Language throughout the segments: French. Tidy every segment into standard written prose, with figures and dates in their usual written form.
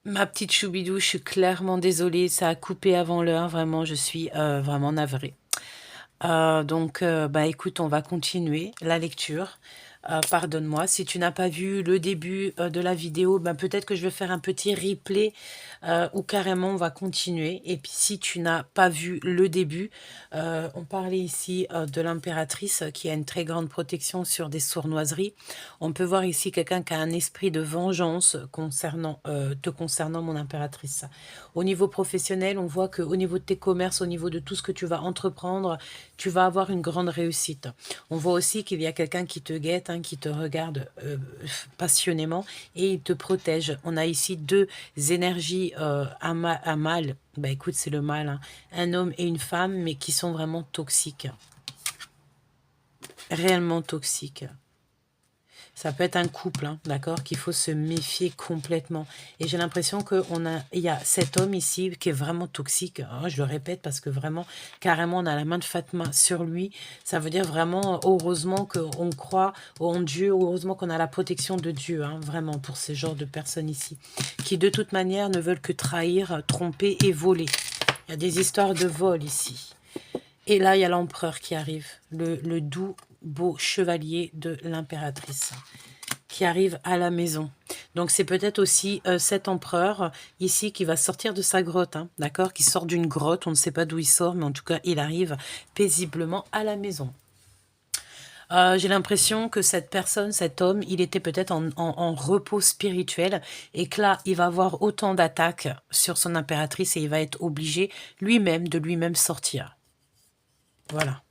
Ma petite Choubidou, je suis clairement désolée, ça a coupé avant l'heure, vraiment, je suis vraiment navrée. Bah écoute, on va continuer la lecture. Pardonne-moi, si tu n'as pas vu le début de la vidéo, ben peut-être que je vais faire un petit replay ou carrément on va continuer. Et puis si tu n'as pas vu le début, on parlait ici de l'impératrice qui a une très grande protection sur des sournoiseries. On peut voir ici quelqu'un qui a un esprit de vengeance te concernant mon impératrice. Au niveau professionnel, on voit qu'au niveau de tes commerces, au niveau de tout ce que tu vas entreprendre, tu vas avoir une grande réussite. On voit aussi qu'il y a quelqu'un qui te guette, hein, qui te regarde passionnément et il te protège. On a ici deux énergies, un mâle, bah écoute, c'est le mâle, hein, un homme et une femme, mais qui sont vraiment toxiques, réellement toxiques. Ça peut être un couple, hein, d'accord, qu'il faut se méfier complètement. Et j'ai l'impression il y a cet homme ici qui est vraiment toxique. Hein, je le répète parce que vraiment, carrément, on a la main de Fatma sur lui. Ça veut dire vraiment, heureusement qu'on croit en Dieu, heureusement qu'on a la protection de Dieu, hein, vraiment, pour ce genre de personnes ici, qui de toute manière ne veulent que trahir, tromper et voler. Il y a des histoires de vol ici. Et là, il y a l'empereur qui arrive, le doux, beau chevalier de l'impératrice qui arrive à la maison. Donc c'est peut-être aussi cet empereur ici qui va sortir de sa grotte, hein, d'accord, qui sort d'une grotte, on ne sait pas d'où il sort, mais en tout cas il arrive paisiblement à la maison. J'ai l'impression que cette personne, cet homme, il était peut-être en repos spirituel et que là, il va avoir autant d'attaques sur son impératrice et il va être obligé lui-même de lui-même sortir. Voilà.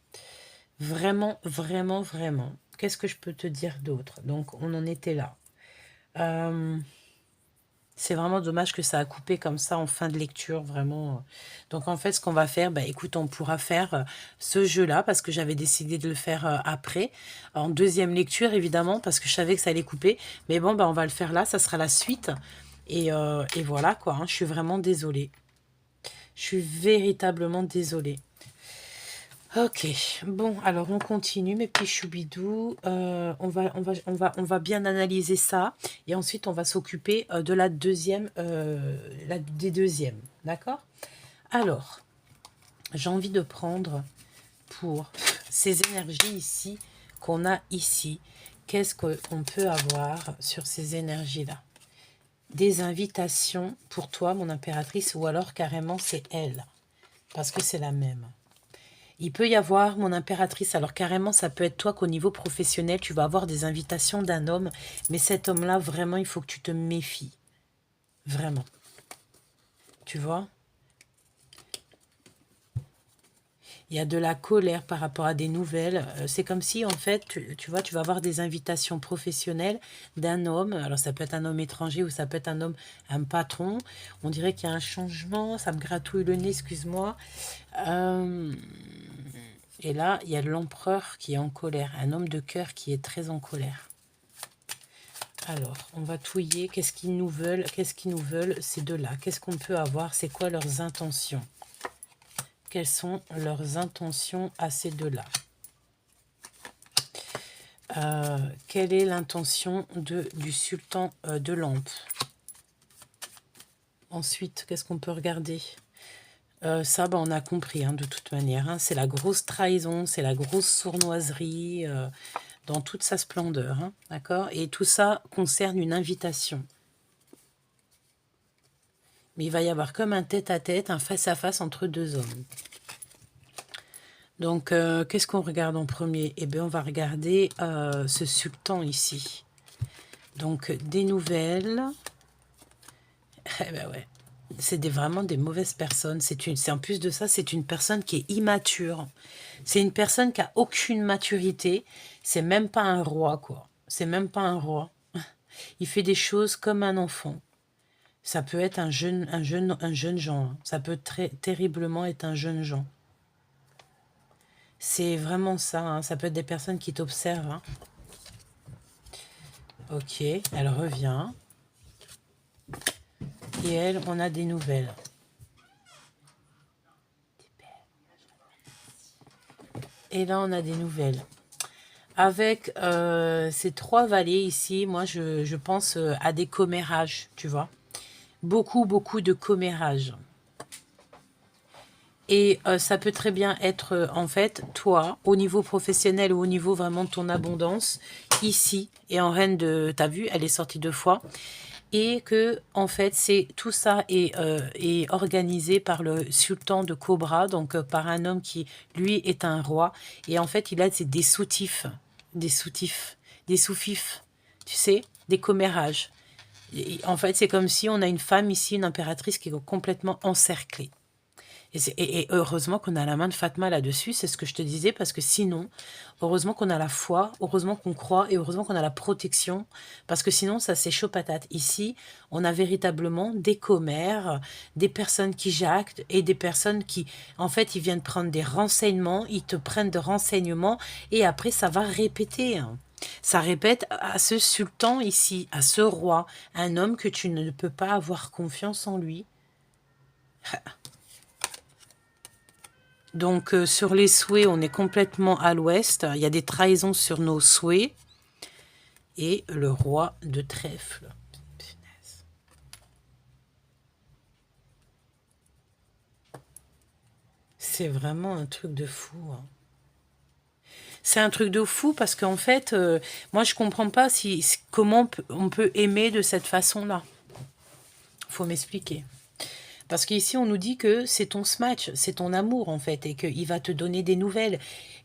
Vraiment, vraiment, vraiment. Qu'est-ce que je peux te dire d'autre? Donc, on en était là. C'est vraiment dommage que ça a coupé comme ça en fin de lecture, vraiment. Donc, en fait, ce qu'on va faire, bah, écoute, on pourra faire ce jeu-là, parce que j'avais décidé de le faire après, en deuxième lecture, évidemment, parce que je savais que ça allait couper. Mais bon, bah, on va le faire là, ça sera la suite. Et voilà, quoi, hein, je suis vraiment désolée. Je suis véritablement désolée. Ok, bon, alors on continue, mes petits choubidous. On va bien analyser ça. Et ensuite, on va s'occuper de la deuxième, des deuxièmes. D'accord? Alors, j'ai envie de prendre pour ces énergies ici, qu'on a ici. Qu'est-ce qu'on peut avoir sur ces énergies-là? Des invitations pour toi, mon impératrice, ou alors carrément c'est elle, parce que c'est la même. Il peut y avoir, mon impératrice, alors carrément, ça peut être toi qu'au niveau professionnel, tu vas avoir des invitations d'un homme, mais cet homme-là, vraiment, il faut que tu te méfies. Vraiment. Tu vois? Il y a de la colère par rapport à des nouvelles. C'est comme si, en fait, tu vois, tu vas avoir des invitations professionnelles d'un homme. Alors, ça peut être un homme étranger ou ça peut être un homme, un patron. On dirait qu'il y a un changement. Ça me gratouille le nez, excuse-moi. Et là, il y a l'empereur qui est en colère. Un homme de cœur qui est très en colère. Alors, on va touiller. Qu'est-ce qu'ils nous veulent? Qu'est-ce qu'ils nous veulent, ces deux-là? Qu'est-ce qu'on peut avoir? C'est quoi leurs intentions? Quelles sont leurs intentions à ces deux-là? Quelle est l'intention du sultan de lampe? Ensuite, qu'est-ce qu'on peut regarder? Ça, bah, on a compris, hein, de toute manière. Hein, c'est la grosse trahison, c'est la grosse sournoiserie dans toute sa splendeur. Hein, d'accord? Et tout ça concerne une invitation. Mais il va y avoir comme un tête-à-tête, un face-à-face entre deux hommes. Donc, qu'est-ce qu'on regarde en premier? Eh bien, on va regarder ce sultan ici. Donc, des nouvelles. Eh ben ouais. C'est vraiment des mauvaises personnes. En plus de ça, c'est une personne qui est immature. C'est une personne qui a aucune maturité. C'est même pas un roi, quoi. C'est même pas un roi. Il fait des choses comme un enfant. Ça peut être un jeune gens. Hein. Ça peut terriblement être un jeune gens. C'est vraiment ça. Hein. Ça peut être des personnes qui t'observent. Hein. Ok, elle revient. Et elle, on a des nouvelles. Et là, on a des nouvelles. Avec ces trois vallées ici, moi, je pense à des commérages, tu vois. beaucoup, beaucoup de commérage. Et ça peut très bien être, en fait, toi, au niveau professionnel ou au niveau vraiment de ton abondance, ici, et en reine de... T'as vu, elle est sortie 2 fois. Et que, en fait, c'est tout ça est organisé par le sultan de Cobra, donc par un homme qui, lui, est un roi. Et en fait, il a des soutifs, des soufifs, tu sais, des commérages. En fait, c'est comme si on a une femme ici, une impératrice qui est complètement encerclée. Et heureusement qu'on a la main de Fatma là-dessus, c'est ce que je te disais, parce que sinon, heureusement qu'on a la foi, heureusement qu'on croit, et heureusement qu'on a la protection, parce que sinon, ça c'est chaud patate. Ici, on a véritablement des commères, des personnes qui jactent, et des personnes qui, en fait, ils viennent prendre des renseignements, ils te prennent des renseignements, et après, ça va répéter, hein. Ça répète à ce sultan ici, à ce roi, un homme que tu ne peux pas avoir confiance en lui. Donc, sur les souhaits, on est complètement à l'ouest. Il y a des trahisons sur nos souhaits. Et le roi de trèfle. C'est vraiment un truc de fou, hein. C'est un truc de fou parce qu'en fait, moi, je comprends pas comment on peut aimer de cette façon-là. Faut m'expliquer. Parce qu'ici, on nous dit que c'est ton smatch, c'est ton amour, en fait, et qu'il va te donner des nouvelles.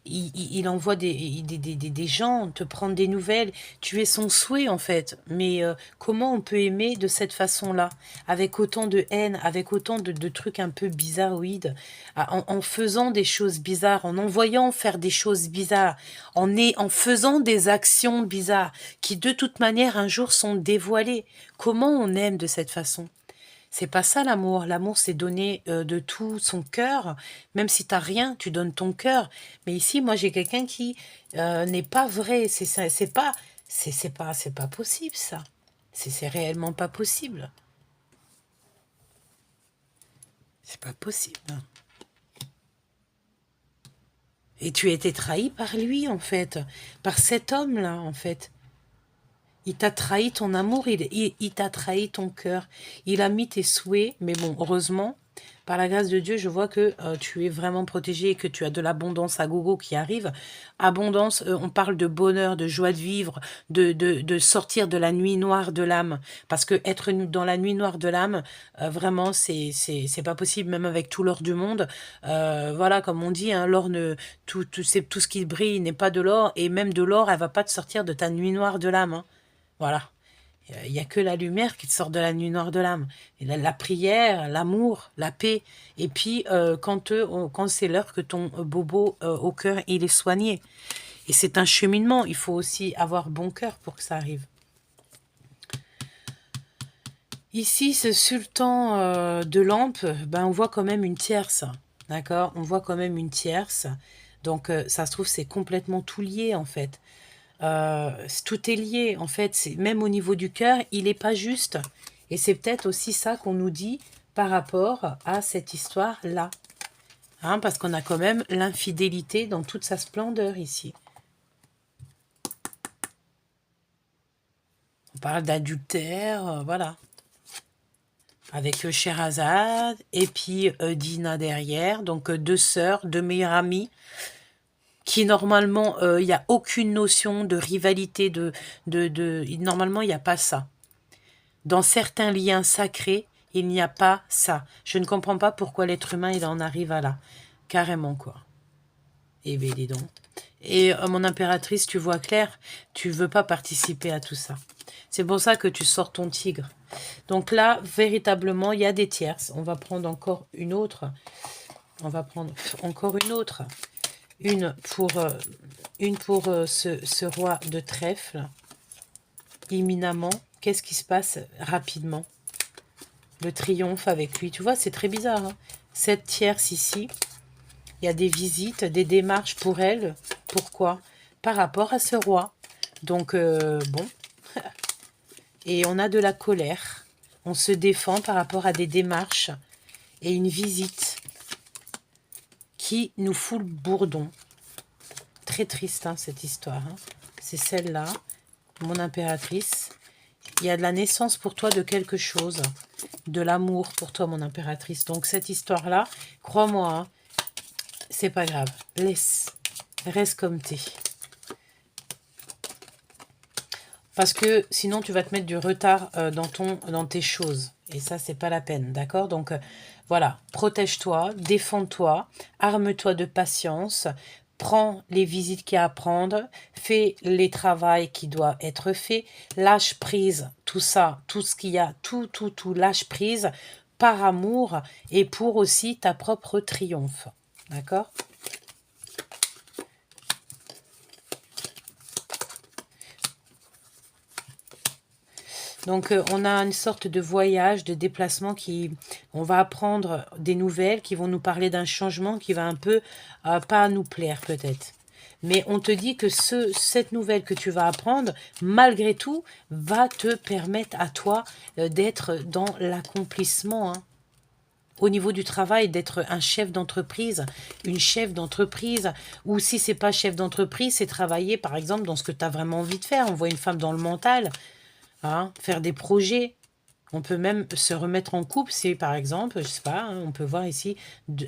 Il envoie des gens te prendre des nouvelles. Tu es son souhait, en fait. Mais comment on peut aimer de cette façon-là, avec autant de haine, avec autant de trucs un peu bizarroïdes, en faisant des choses bizarres, en envoyant faire des choses bizarres, en faisant des actions bizarres, qui de toute manière, un jour, sont dévoilées. Comment on aime de cette façon? C'est pas ça l'amour. L'amour, c'est donner de tout son cœur. Même si t'as rien, tu donnes ton cœur. Mais ici, moi, j'ai quelqu'un qui n'est pas vrai. C'est pas possible, ça. C'est réellement pas possible. C'est pas possible. Et tu as été trahi par lui, en fait. Par cet homme-là, en fait. Il t'a trahi ton amour, il t'a trahi ton cœur. Il a mis tes souhaits, mais bon, heureusement, par la grâce de Dieu, je vois que tu es vraiment protégé et que tu as de l'abondance à gogo qui arrive. Abondance, on parle de bonheur, de joie de vivre, de sortir de la nuit noire de l'âme. Parce que être dans la nuit noire de l'âme, vraiment, c'est pas possible, même avec tout l'or du monde. Voilà, comme on dit, hein, l'or tout ce qui brille n'est pas de l'or, et même de l'or, elle va pas te sortir de ta nuit noire de l'âme, hein. Voilà. Il n'y a que la lumière qui te sort de la nuit noire de l'âme. Et la prière, l'amour, la paix. Et puis, quand c'est l'heure que ton bobo au cœur, il est soigné. Et c'est un cheminement. Il faut aussi avoir bon cœur pour que ça arrive. Ici, ce sultan de lampe, ben, on voit quand même une tierce. D'accord? On voit quand même une tierce. Donc, ça se trouve, c'est complètement tout lié, en fait. Tout est lié, en fait. Même au niveau du cœur, il n'est pas juste. Et c'est peut-être aussi ça qu'on nous dit par rapport à cette histoire-là. Hein, parce qu'on a quand même l'infidélité dans toute sa splendeur ici. On parle d'adultère, voilà. Avec Sherazade et puis Dina derrière. Donc 2 sœurs, 2 meilleures amies. Qui normalement, il n'y a aucune notion de rivalité, normalement, il n'y a pas ça. Dans certains liens sacrés, il n'y a pas ça. Je ne comprends pas pourquoi l'être humain, il en arrive à là. Carrément, quoi. Eh bien, dis donc. Et mon impératrice, tu vois clair, tu veux pas participer à tout ça. C'est pour ça que tu sors ton tigre. Donc là, véritablement, il y a des tierces. On va prendre encore une autre. On va prendre encore une autre. Une pour ce roi de trèfle. Éminemment. Qu'est-ce qui se passe rapidement? Le triomphe avec lui. Tu vois, c'est très bizarre, hein. Cette tierce ici, il y a des visites, des démarches pour elle. Pourquoi? Par rapport à ce roi. Donc, bon. Et on a de la colère. On se défend par rapport à des démarches et une visite qui nous fout le bourdon. Très triste, hein, cette histoire, hein. C'est celle-là, mon impératrice. Il y a de la naissance pour toi de quelque chose. De l'amour pour toi, mon impératrice. Donc, cette histoire-là, crois-moi, hein, c'est pas grave. Laisse. Reste comme t'es. Parce que sinon, tu vas te mettre du retard dans tes choses. Et ça, c'est pas la peine, d'accord? Donc, voilà, protège-toi, défends-toi, arme-toi de patience, prends les visites qu'il y a à prendre, fais les travaux qui doivent être faits, lâche prise, tout ça, tout ce qu'il y a, tout, lâche prise par amour et pour aussi ta propre triomphe, d'accord? Donc, on a une sorte de voyage, de déplacement on va apprendre des nouvelles qui vont nous parler d'un changement qui va un peu pas nous plaire peut-être. Mais on te dit que cette nouvelle que tu vas apprendre, malgré tout, va te permettre à toi d'être dans l'accomplissement, hein. Au niveau du travail, d'être un chef d'entreprise, une chef d'entreprise, ou si c'est pas chef d'entreprise, c'est travailler par exemple dans ce que tu as vraiment envie de faire. On voit une femme dans le mental, hein, faire des projets. On peut même se remettre en couple, c'est par exemple, je sais pas, hein, on peut voir ici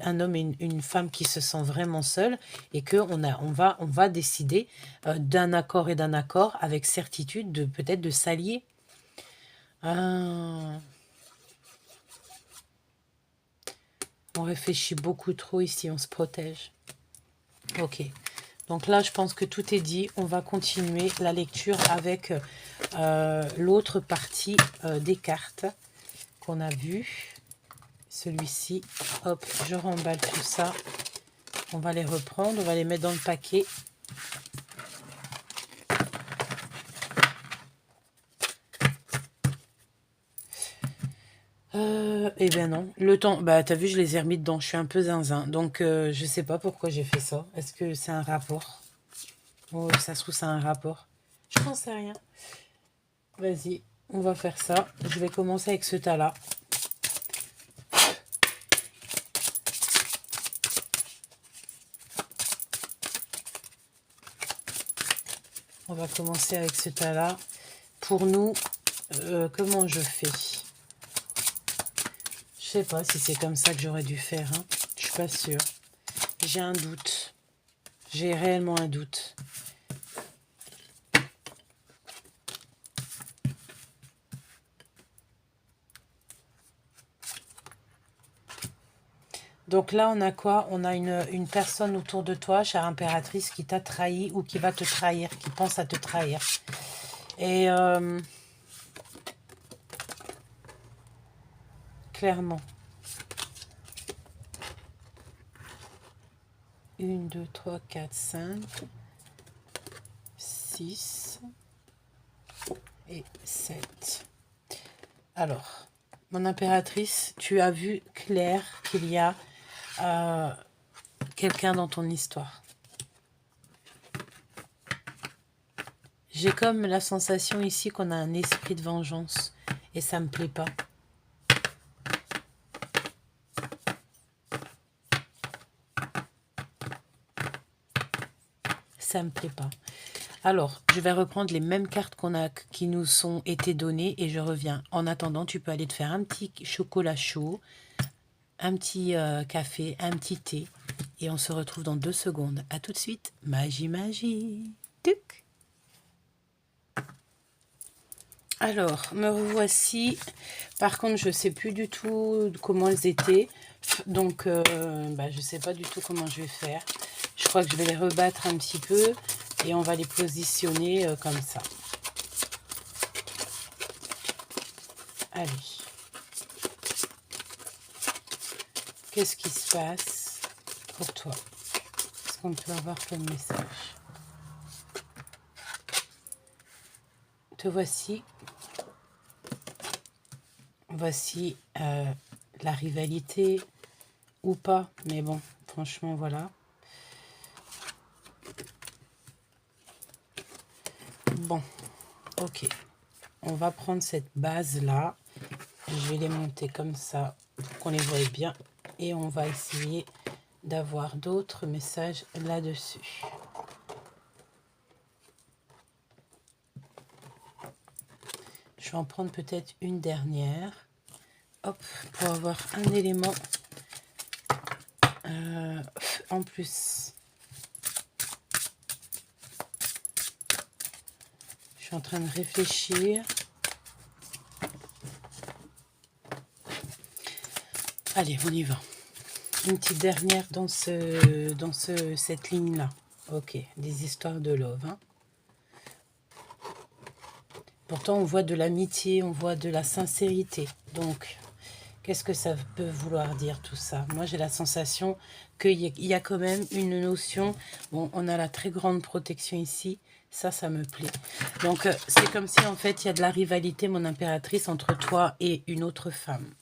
un homme et une femme qui se sent vraiment seuls et on va décider d'un accord et d'un accord avec certitude de peut-être de s'allier. Ah, on réfléchit beaucoup trop ici, on se protège. Ok. Donc là, je pense que tout est dit. On va continuer la lecture avec l'autre partie des cartes qu'on a vu. Celui-ci, hop, je remballe tout ça. On va les reprendre, on va les mettre dans le paquet. Eh bien non, le temps, bah t'as vu, je les ai remis dedans, je suis un peu zinzin. Donc je sais pas pourquoi j'ai fait ça. Est-ce que c'est un rapport? Oh, ça se trouve, c'est un rapport. Je n'en sais rien. Vas-y, on va faire ça. Je vais commencer avec ce tas-là. On va commencer avec ce tas-là. Pour nous, comment je fais? Je sais pas si c'est comme ça que j'aurais dû faire. Hein. Je suis pas sûre. J'ai un doute. J'ai réellement un doute. Donc là, on a quoi? On a une personne autour de toi, chère impératrice, qui t'a trahi ou qui va te trahir, qui pense à te trahir. Et clairement. 1, 2, 3, 4, 5, 6 et 7. Alors, mon impératrice, tu as vu clair qu'il y a quelqu'un dans ton histoire. J'ai comme la sensation ici qu'on a un esprit de vengeance et ça me plaît pas. Ça me plaît pas. Alors, je vais reprendre les mêmes cartes qui nous ont été données et je reviens. En attendant, tu peux aller te faire un petit chocolat chaud, un petit café, un petit thé et on se retrouve dans 2 secondes. À tout de suite. Magie, magie. Tuc. Alors, me revoici. Par contre, je ne sais plus du tout comment elles étaient. Donc, je ne sais pas du tout comment je vais faire. Je crois que je vais les rebattre un petit peu et on va les positionner comme ça. Allez. Qu'est-ce qui se passe pour toi? Qu'est-ce qu'on peut avoir comme message? Te voici. Voici la rivalité ou pas. Mais bon, franchement, voilà. Bon, ok. On va prendre cette base-là. Je vais les monter comme ça, pour qu'on les voie bien. Et on va essayer d'avoir d'autres messages là-dessus. Je vais en prendre peut-être une dernière. Hop, pour avoir un élément en plus. Je suis en train de réfléchir. Allez, on y va. Une petite dernière dans cette ligne-là. Ok, des histoires de love. Hein. Pourtant, on voit de l'amitié, on voit de la sincérité. Donc, qu'est-ce que ça peut vouloir dire tout ça? Moi, j'ai la sensation qu'il y a quand même une notion. Bon, on a la très grande protection ici. Ça me plaît. Donc, c'est comme si, en fait, il y a de la rivalité, mon impératrice, entre toi et une autre femme.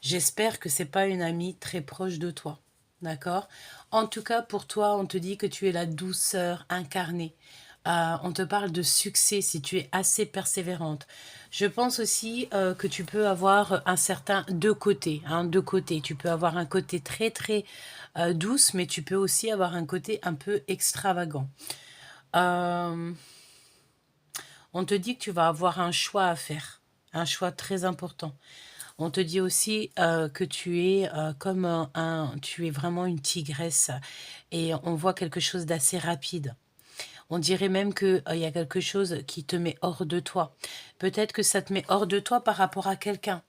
J'espère que c'est pas une amie très proche de toi. D'accord? En tout cas, pour toi, on te dit que tu es la douceur incarnée. On te parle de succès si tu es assez persévérante. Je pense aussi que tu peux avoir un certain deux côtés. Hein, deux côtés. Tu peux avoir un côté très très douce, mais tu peux aussi avoir un côté un peu extravagant. On te dit que tu vas avoir un choix à faire. Un choix très important. On te dit aussi que tu es comme tu es vraiment une tigresse et on voit quelque chose d'assez rapide. On dirait même qu'il y a quelque chose qui te met hors de toi. Peut-être que ça te met hors de toi par rapport à quelqu'un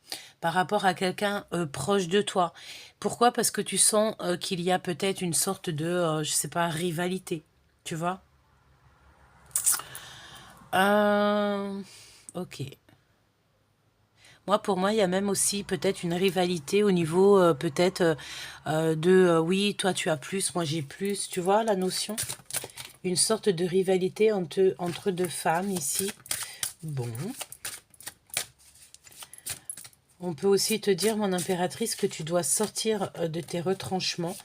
proche de toi. Pourquoi? Parce que tu sens qu'il y a peut-être une sorte de, je sais pas, rivalité. Tu vois? Ok. Pour moi, il y a même aussi peut-être une rivalité au niveau peut-être de oui, toi tu as plus, moi j'ai plus. Tu vois la notion? Une sorte de rivalité entre deux femmes ici. Bon. On peut aussi te dire, mon impératrice, que tu dois sortir de tes retranchements,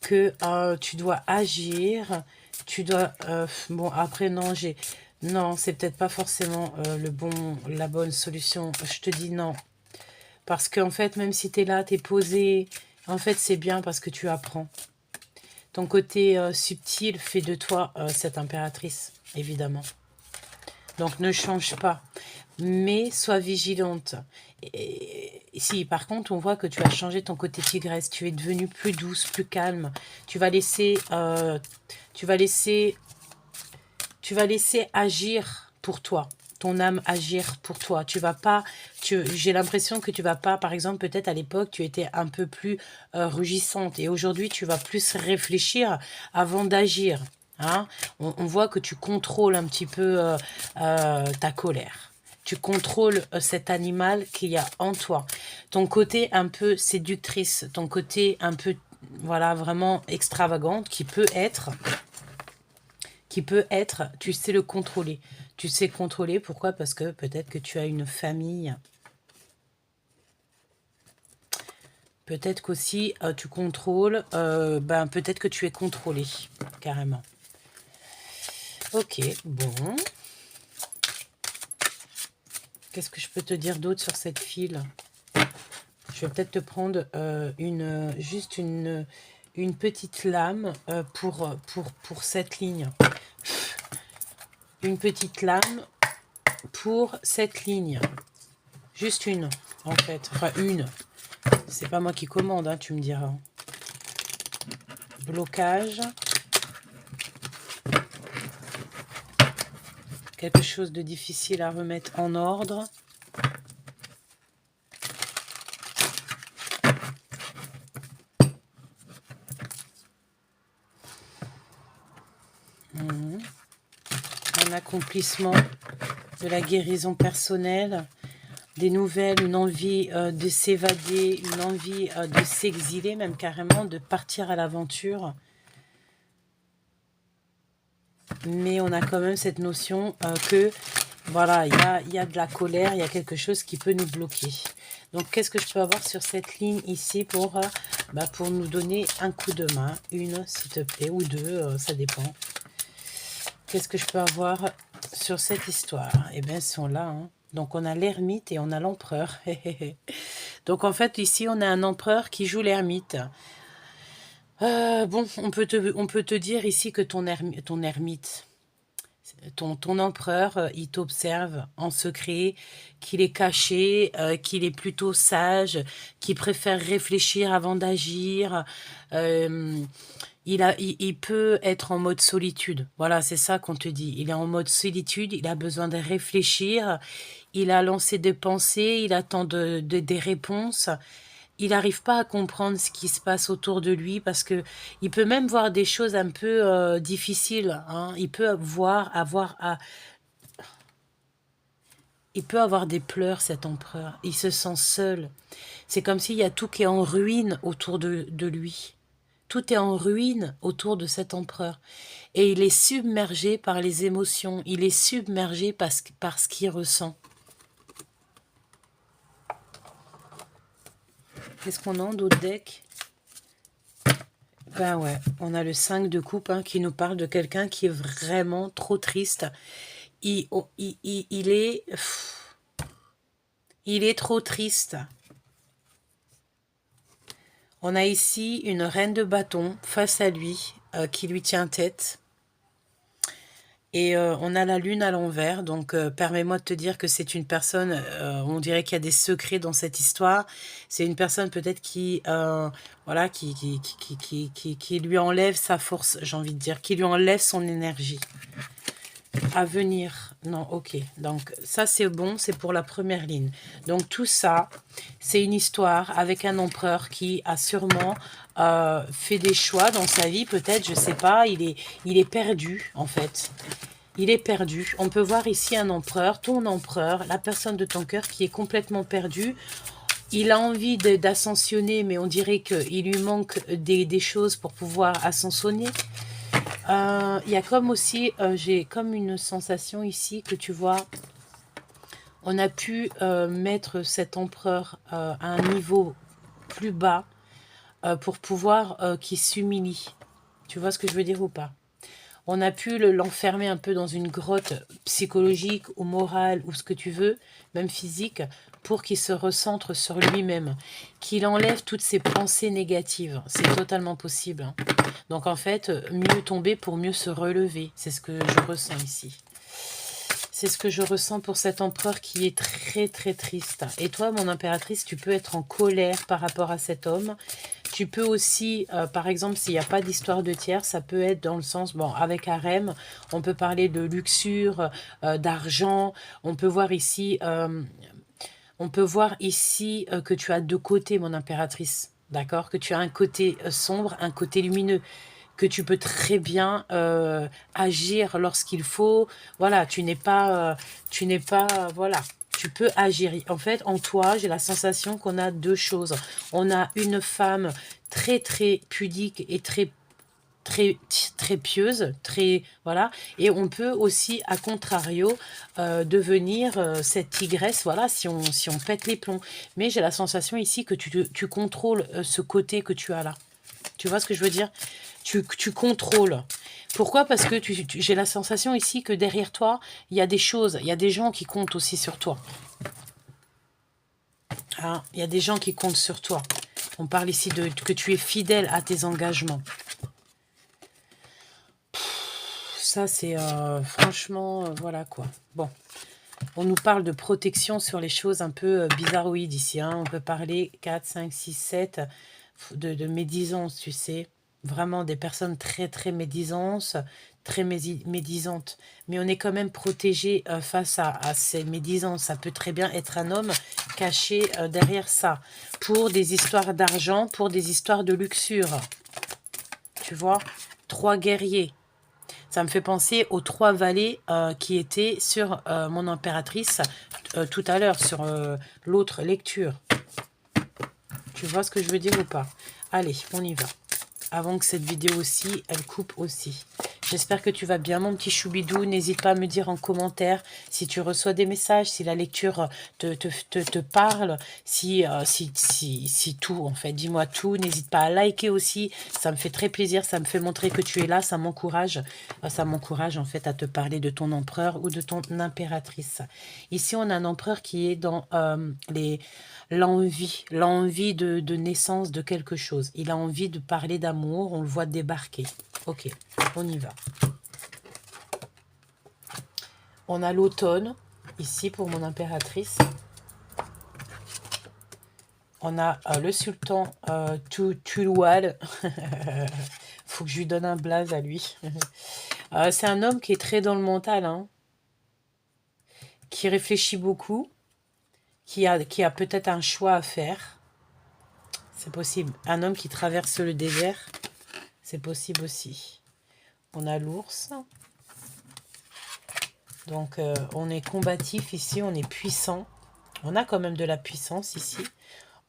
que tu dois agir, tu dois... bon, après, non, non, c'est peut-être pas forcément la bonne solution. Je te dis non. Parce qu'en fait, même si tu es là, tu es posé, en fait, c'est bien parce que tu apprends. Ton côté subtil fait de toi cette impératrice, évidemment. Donc, ne change pas. Mais sois vigilante. Et, si, par contre, on voit que tu as changé ton côté tigresse. Tu es devenue plus douce, plus calme. Tu vas laisser agir pour toi. Ton âme agir pour toi. Tu vas pas... J'ai l'impression que tu vas pas... Par exemple, peut-être à l'époque, tu étais un peu plus rugissante. Et aujourd'hui, tu vas plus réfléchir avant d'agir. Hein? On voit que tu contrôles un petit peu ta colère. Tu contrôles cet animal qu'il y a en toi. Ton côté un peu séductrice, ton côté un peu, voilà, vraiment extravagante qui peut être, tu sais le contrôler. Tu sais contrôler, pourquoi? Parce que peut-être que tu as une famille. Peut-être qu'aussi tu contrôles, peut-être que tu es contrôlé, carrément. Ok, bon. Qu'est-ce que je peux te dire d'autre sur cette file? Je vais peut-être te prendre juste une petite lame pour cette ligne. Une petite lame pour cette ligne. Juste une, en fait. Enfin, une. C'est pas moi qui commande, hein, tu me diras. Blocage. Quelque chose de difficile à remettre en ordre. Un accomplissement de la guérison personnelle, des nouvelles, une envie de s'évader, une envie de s'exiler, même carrément, de partir à l'aventure. Mais on a quand même cette notion que, voilà, il y a de la colère, il y a quelque chose qui peut nous bloquer. Donc, qu'est-ce que je peux avoir sur cette ligne ici pour nous donner un coup de main? Une, s'il te plaît, ou deux, ça dépend. Qu'est-ce que je peux avoir sur cette histoire? Eh bien, elles sont là. Hein. Donc, on a l'ermite et on a l'empereur. Donc, en fait, ici, on a un empereur qui joue l'ermite. Bon, on peut te dire ici que ton ermite, Ton empereur, il t'observe en secret, qu'il est caché, qu'il est plutôt sage, qu'il préfère réfléchir avant d'agir. euh, il peut être en mode solitude. Voilà, c'est ça qu'on te dit. Il est en mode solitude, il a besoin de réfléchir, il a lancé des pensées, il attend des réponses. Il n'arrive pas à comprendre ce qui se passe autour de lui parce que il peut même voir des choses un peu difficiles, hein. Il peut avoir des pleurs, cet empereur. Il se sent seul. C'est comme s'il y a tout qui est en ruine autour de lui. Tout est en ruine autour de cet empereur. Et il est submergé par les émotions. Il est submergé par ce qu'il ressent. Qu'est-ce qu'on a en d'autres decks? Ben ouais, on a le 5 de coupe hein, qui nous parle de quelqu'un qui est vraiment trop triste. Il est... Il est trop triste. On a ici une reine de bâton face à lui qui lui tient tête. Et on a la lune à l'envers, donc permets-moi de te dire que c'est une personne, on dirait qu'il y a des secrets dans cette histoire. C'est une personne peut-être qui, voilà, qui lui enlève sa force, j'ai envie de dire, qui lui enlève son énergie. À venir, non, ok. Donc ça c'est bon, c'est pour la première ligne. Donc tout ça, c'est une histoire avec un empereur qui a sûrement fait des choix dans sa vie, peut-être, je sais pas. Il est perdu en fait. Il est perdu. On peut voir ici un empereur, ton empereur, la personne de ton cœur qui est complètement perdue. Il a envie d'ascensionner, mais on dirait qu'il lui manque des choses pour pouvoir ascensionner. Il y a comme aussi, j'ai comme une sensation ici que tu vois, on a pu mettre cet empereur à un niveau plus bas pour pouvoir qu'il s'humilie. Tu vois ce que je veux dire ou pas? On a pu l'enfermer un peu dans une grotte psychologique ou morale ou ce que tu veux, même physique, pour qu'il se recentre sur lui-même, qu'il enlève toutes ses pensées négatives. C'est totalement possible. Hein. Donc en fait, mieux tomber pour mieux se relever. C'est ce que je ressens ici. C'est ce que je ressens pour cet empereur qui est très très triste. Et toi, mon impératrice, tu peux être en colère par rapport à cet homme. Tu peux aussi, par exemple, s'il n'y a pas d'histoire de tiers, ça peut être dans le sens, bon, avec harem, on peut parler de luxure, d'argent. On peut voir ici, que tu as deux côtés, mon impératrice. D'accord? Que tu as un côté sombre, un côté lumineux. Que tu peux très bien agir lorsqu'il faut. Voilà, voilà. Tu peux agir. En fait, en toi, j'ai la sensation qu'on a deux choses. On a une femme très, très pudique et très très pieuse, très voilà, et on peut aussi à contrario devenir cette tigresse, voilà, si on pète les plombs. Mais j'ai la sensation ici que tu contrôles ce côté que tu as là. Tu vois ce que je veux dire? Tu contrôles. Pourquoi? Parce que j'ai la sensation ici que derrière toi, il y a des choses, il y a des gens qui comptent aussi sur toi. Hein, il y a des gens qui comptent sur toi. On parle ici de que tu es fidèle à tes engagements. Ça, c'est franchement, voilà quoi. Bon, on nous parle de protection sur les choses un peu bizarroïdes ici. Hein. On peut parler 4, 5, 6, 7 de médisance, tu sais. Vraiment des personnes très, très médisantes, très médisantes. Mais on est quand même protégé face à ces médisances. Ça peut très bien être un homme caché derrière ça. Pour des histoires d'argent, pour des histoires de luxure. Tu vois? 3 guerriers. Ça me fait penser aux 3 valets qui étaient sur mon impératrice tout à l'heure, sur l'autre lecture. Tu vois ce que je veux dire ou pas? Allez, on y va. Avant que cette vidéo aussi, elle coupe aussi. J'espère que tu vas bien, mon petit choubidou. N'hésite pas à me dire en commentaire si tu reçois des messages, si la lecture te parle, si tout, en fait. Dis-moi tout. N'hésite pas à liker aussi. Ça me fait très plaisir. Ça me fait montrer que tu es là. Ça m'encourage. Ça m'encourage, en fait, à te parler de ton empereur ou de ton impératrice. Ici, on a un empereur qui est dans l'envie de naissance de quelque chose. Il a envie de parler d'amour, on le voit débarquer. Ok, on y va. On a l'automne, ici, pour mon impératrice. On a le sultan Tuloual. Faut que je lui donne un blaze à lui. C'est un homme qui est très dans le mental, hein, qui réfléchit beaucoup, qui a peut-être un choix à faire. C'est possible. Un homme qui traverse le désert, c'est possible aussi. On a l'ours. Donc, on est combatif ici, on est puissant. On a quand même de la puissance ici.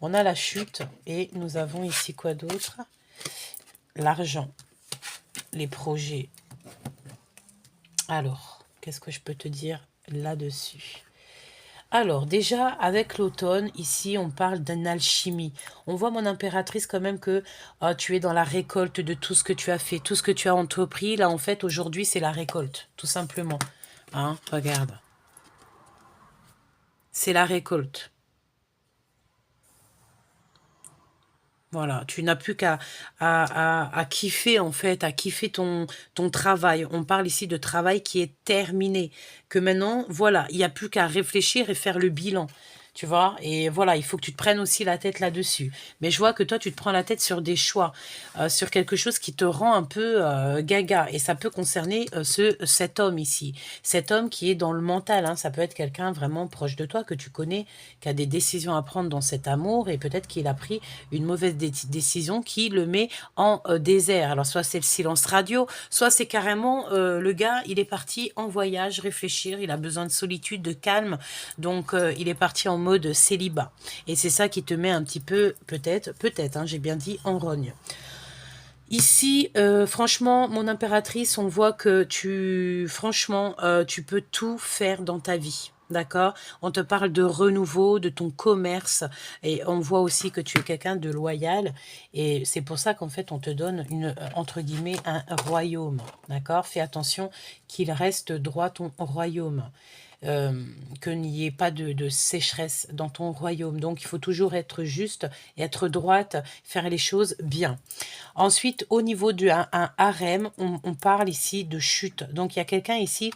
On a la chute et nous avons ici quoi d'autre? L'argent, les projets. Alors, qu'est-ce que je peux te dire là-dessus? Alors, déjà, avec l'automne, ici, on parle d'une alchimie. On voit, mon impératrice, quand même, que tu es dans la récolte de tout ce que tu as fait, tout ce que tu as entrepris. Là, en fait, aujourd'hui, c'est la récolte, tout simplement. Hein, regarde. C'est la récolte. Voilà, tu n'as plus qu'à kiffer, en fait, à kiffer ton travail. On parle ici de travail qui est terminé. Que maintenant, voilà, il n'y a plus qu'à réfléchir et faire le bilan. Tu vois? Et voilà, il faut que tu te prennes aussi la tête là-dessus. Mais je vois que toi, tu te prends la tête sur des choix, sur quelque chose qui te rend un peu gaga. Et ça peut concerner cet homme ici. Cet homme qui est dans le mental, hein. Ça peut être quelqu'un vraiment proche de toi, que tu connais, qui a des décisions à prendre dans cet amour. Et peut-être qu'il a pris une mauvaise décision qui le met en désert. Alors, soit c'est le silence radio, soit c'est carrément le gars, il est parti en voyage, réfléchir. Il a besoin de solitude, de calme. Donc, il est parti en mode célibat. Et c'est ça qui te met un petit peu, peut-être, hein, j'ai bien dit, en rogne. Ici, franchement, mon impératrice, on voit que franchement, tu peux tout faire dans ta vie. D'accord? On te parle de renouveau, de ton commerce, et on voit aussi que tu es quelqu'un de loyal, et c'est pour ça qu'en fait, on te donne entre guillemets, un royaume. D'accord? Fais attention qu'il reste droit ton royaume. Que n'y ait pas de sécheresse dans ton royaume. Donc, il faut toujours être juste, être droite, faire les choses bien. Ensuite, au niveau d'un harem, on parle ici de chute. Donc, il y a quelqu'un ici,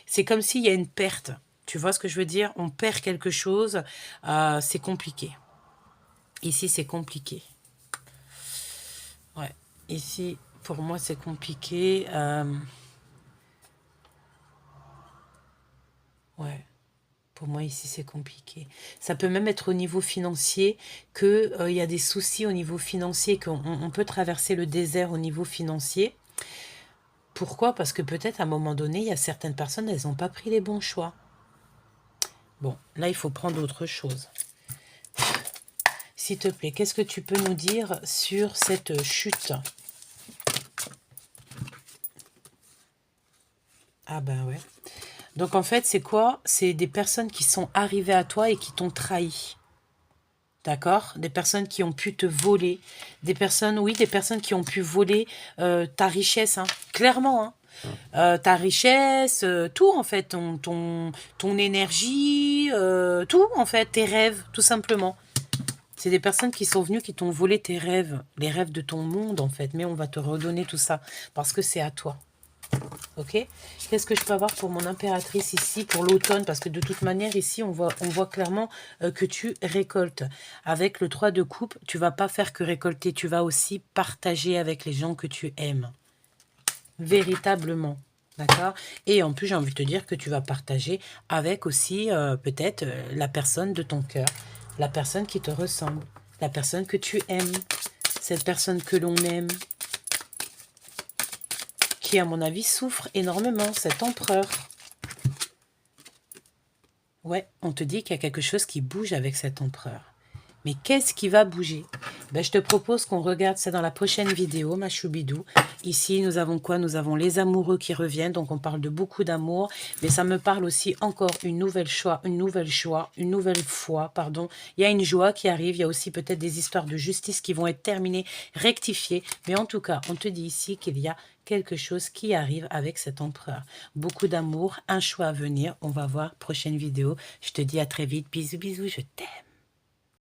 c'est comme s'il y a une perte. Tu vois ce que je veux dire? On perd quelque chose, c'est compliqué. Ici, c'est compliqué. Ouais, ici, pour moi, c'est compliqué. Ouais. Pour moi, ici, c'est compliqué. Ça peut même être au niveau financier, qu'il y a des soucis au niveau financier, qu'on peut traverser le désert au niveau financier. Pourquoi? Parce que peut-être à un moment donné, il y a certaines personnes, elles n'ont pas pris les bons choix. Bon, là, il faut prendre autre chose. S'il te plaît, qu'est-ce que tu peux nous dire sur cette chute? Ah ben ouais. Donc en fait, c'est quoi? C'est des personnes qui sont arrivées à toi et qui t'ont trahi. D'accord? Des personnes qui ont pu te voler. Des personnes, oui, des personnes qui ont pu voler ta richesse, hein, clairement. Hein. Ta richesse, tout en fait, ton énergie, tout en fait, tes rêves, tout simplement. C'est des personnes qui sont venues, qui t'ont volé tes rêves, les rêves de ton monde en fait. Mais on va te redonner tout ça parce que c'est à toi. Ok? Qu'est-ce que je peux avoir pour mon impératrice ici, pour l'automne? Parce que de toute manière, ici, on voit clairement que tu récoltes. Avec le 3 de coupe, tu vas pas faire que récolter, tu vas aussi partager avec les gens que tu aimes. Véritablement. D'accord? Et en plus, j'ai envie de te dire que tu vas partager avec aussi peut-être la personne de ton cœur, la personne qui te ressemble, la personne que tu aimes, cette personne que l'on aime, qui, à mon avis, souffre énormément, cet empereur. Ouais, on te dit qu'il y a quelque chose qui bouge avec cet empereur. Mais qu'est-ce qui va bouger? Ben, je te propose qu'on regarde ça dans la prochaine vidéo, ma choubidou. Ici, nous avons quoi? Nous avons les amoureux qui reviennent. Donc, on parle de beaucoup d'amour. Mais ça me parle aussi encore une nouvelle fois. Pardon. Il y a une joie qui arrive. Il y a aussi peut-être des histoires de justice qui vont être terminées, rectifiées. Mais en tout cas, on te dit ici qu'il y a quelque chose qui arrive avec cet empereur. Beaucoup d'amour, un choix à venir. On va voir, prochaine vidéo. Je te dis à très vite. Bisous, bisous, je t'aime.